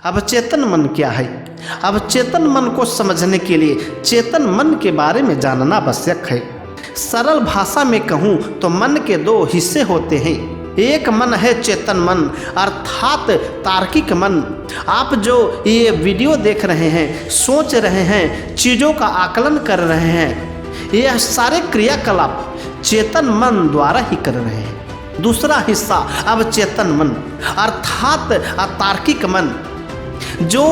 अब चेतन मन क्या है? अब चेतन मन को समझने के लिए चेतन मन के बारे में जानना आवश्यक है। सरल भाषा में कहूँ तो मन के दो हिस्से होते हैं। एक मन है चेतन मन अर्थात तार्किक मन। आप जो ये वीडियो देख रहे हैं, सोच रहे हैं, चीज़ों का आकलन कर रहे हैं, यह सारे क्रियाकलाप चेतन मन द्वारा ही कर रहे हैं। दूसरा हिस्सा अब चेतन मन अर्थात अतार्किक मन, जो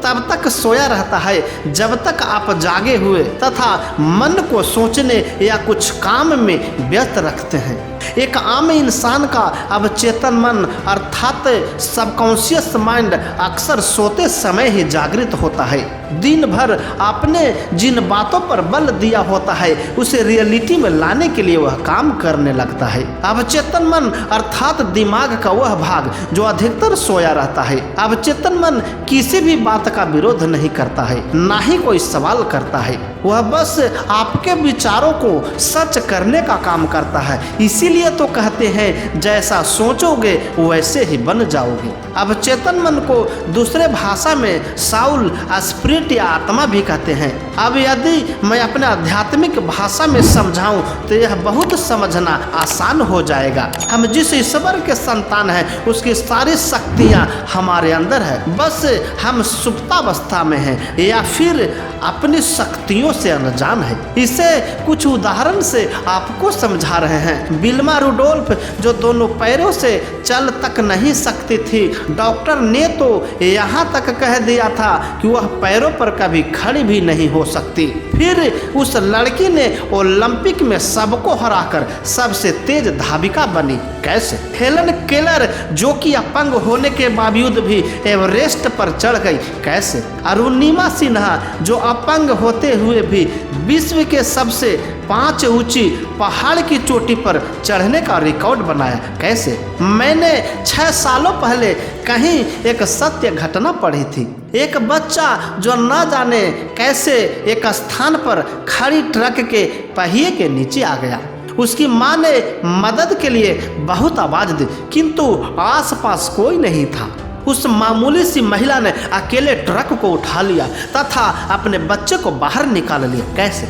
तब तक सोया रहता है जब तक आप जागे हुए तथा मन को सोचने या कुछ काम में व्यस्त रखते हैं। एक आम इंसान का अब चेतन मन अर्थात सबकॉन्शियस माइंड अक्सर सोते समय ही जागृत होता है। दिन भर आपने जिन बातों पर बल दिया होता है उसे रियलिटी में लाने के लिए वह काम करने लगता है। अब चेतन मन अर्थात दिमाग का वह भाग जो अधिकतर सोया रहता है। अब चेतन मन किसी भी बात का विरोध नहीं करता है, ना ही कोई सवाल करता है। वह बस आपके विचारों को सच करने का काम करता है। इसीलिए तो कहते हैं जैसा सोचोगे वैसे ही बन जाओगे। अब चेतन मन को दूसरे भाषा में साउल, स्पिरिट या आत्मा भी कहते हैं। अब यदि मैं अपने आध्यात्मिक भाषा में समझाऊं तो यह बहुत समझना आसान हो जाएगा। हम जिस ईश्वर के संतान हैं उसकी सारी शक्तियां हमारे अंदर है, बस हम सुप्तावस्था में हैं या फिर अपनी शक्तियों से अनजान है। इसे कुछ उदाहरण से आपको समझा रहे हैं। विल्मा रुडोल्फ जो दोनों पैरों से चल तक नहीं सकती थी, डॉक्टर ने तो यहाँ तक कह दिया था कि वह पैरों पर कभी खड़ी भी नहीं हो सकती। फिर उस लड़की ने ओलंपिक में सबको हराकर सबसे तेज धाविका बनी। कैसे? हेलन केलर जो कि अपंग होने के बावजूद भी एवरेस्ट पर चढ़ गई। कैसे? अरुणिमा सिन्हा जो अपंग होते हुए भी विश्व के सबसे 5 ऊंची पहाड़ की चोटी पर चढ़ने का रिकॉर्ड बनाया। कैसे? मैंने 6 सालों पहले कहीं एक सत्य घटना पढ़ी थी। एक बच्चा जो न जाने कैसे एक स्थान पर खड़ी ट्रक के पहिए के नीचे आ गया। उसकी माँ ने मदद के लिए बहुत आवाज दी, किंतु आसपास कोई नहीं था। उस मामूली सी महिला ने अकेले ट्रक को उठा लिया तथा अपने बच्चे को बाहर निकाल लिया। कैसे?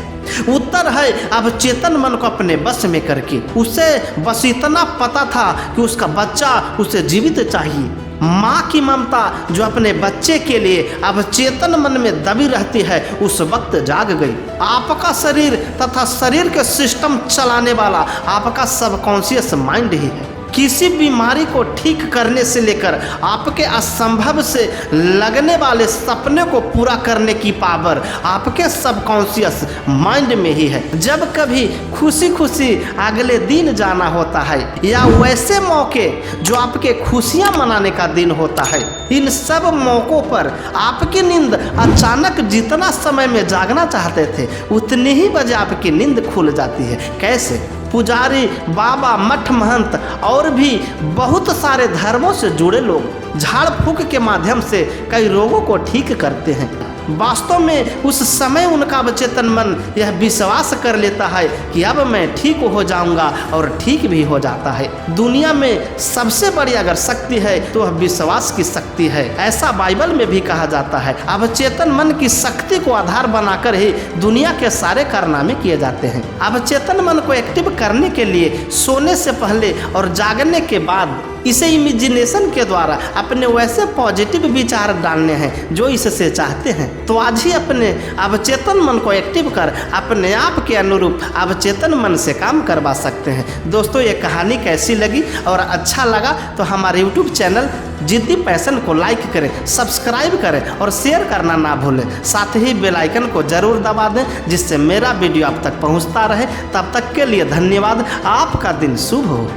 उत्तर है अब चेतन मन को अपने बस में करके। उसे बस इतना पता था कि उसका बच्चा उसे जीवित चाहिए। माँ की ममता जो अपने बच्चे के लिए अब चेतन मन में दबी रहती है उस वक्त जाग गई। आपका शरीर तथा शरीर के सिस्टम चलाने वाला आपका सबकॉन्शियस माइंड ही है। किसी बीमारी को ठीक करने से लेकर आपके असंभव से लगने वाले सपने को पूरा करने की पावर आपके सबकॉन्शियस माइंड में ही है। जब कभी खुशी खुशी अगले दिन जाना होता है या वैसे मौके जो आपके खुशियां मनाने का दिन होता है, इन सब मौक़ों पर आपकी नींद अचानक जितना समय में जागना चाहते थे उतनी ही बजे आपकी नींद खुल जाती है। कैसे? पुजारी, बाबा, मठ महंत और भी बहुत सारे धर्मों से जुड़े लोग झाड़ फूक के माध्यम से कई रोगों को ठीक करते हैं। वास्तव में उस समय उनका चेतन मन यह विश्वास कर लेता है कि अब मैं ठीक हो जाऊंगा और ठीक भी हो जाता है। दुनिया में सबसे बड़ी अगर शक्ति है तो वह विश्वास की शक्ति है, ऐसा बाइबल में भी कहा जाता है। अब चेतन मन की शक्ति को आधार बनाकर ही दुनिया के सारे कारनामे किए जाते हैं। अब चेतन मन को एक्टिव करने के लिए सोने से पहले और जागने के बाद इसे इमेजिनेशन के द्वारा अपने वैसे पॉजिटिव विचार डालने हैं जो इससे चाहते हैं। तो आज ही अपने अवचेतन मन को एक्टिव कर अपने आप के अनुरूप अवचेतन मन से काम करवा सकते हैं। दोस्तों, ये कहानी कैसी लगी और अच्छा लगा तो हमारे YouTube चैनल जिद्दी पैशन को लाइक करें, सब्सक्राइब करें और शेयर करना ना भूलें। साथ ही बेल आइकन को जरूर दबा दें जिससे मेरा वीडियो आप तक पहुंचता रहे। तब तक के लिए धन्यवाद। आपका दिन शुभ हो।